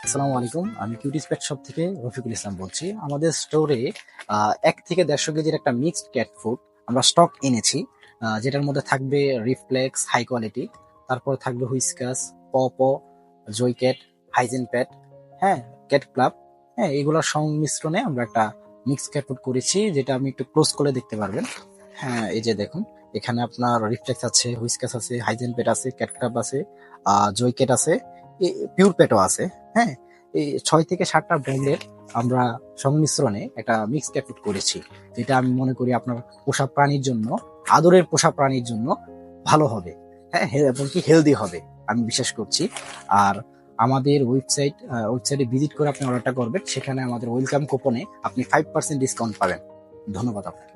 আসসালামু আলাইকুম। আমি কিউটিস পেট শপ থেকে রফিকুল ইসলাম বলছি। আমাদের স্টোরে ১ থেকে ১৫০ কেজির একটা মিক্সড ক্যাট ফুড আমরা স্টক এনেছি। যেটার মধ্যে থাকবে রিফ্লেক্স হাই কোয়ালিটি, তারপরে থাকবে হুইস্কাস, পপ, জয় ক্যাট, হাইজেন প্যাট, হ্যাঁ, ক্যাট ক্লাব, হ্যাঁ, এগুলোর সংমিশ্রণে আমরা একটা মিক্সড ক্যাট ফুড করেছি, যেটা আপনি একটু ক্লোজ করে দেখতে পারবেন। হ্যাঁ, এই যে দেখুন, এখানে আপনার রিফ্লেক্স আছে, হুইস্কাস আছে, হাইজেন প্যাট আছে, ক্যাট ক্লাব আছে, জয় ক্যাট আছে, পিওর প্যাটও আছে। হ্যাঁ, এই ৬ থেকে ৭টা ব্র্যান্ডের আমরা সংমিশ্রণে একটা মিক্স ক্যাট করেছি, যেটা আমি মনে করি আপনার পোষা প্রাণীর জন্য, আদরের পোষা প্রাণীর জন্য ভালো হবে। হ্যাঁ, এবং কি হেলদি হবে আমি বিশ্বাস করছি। আর আমাদের ওয়েবসাইটে ভিজিট করে আপনি অর্ডারটা করবেন, সেখানে আমাদের ওয়েলকাম কুপনে আপনি 5% ডিসকাউন্ট পাবেন। ধন্যবাদ আপনাকে।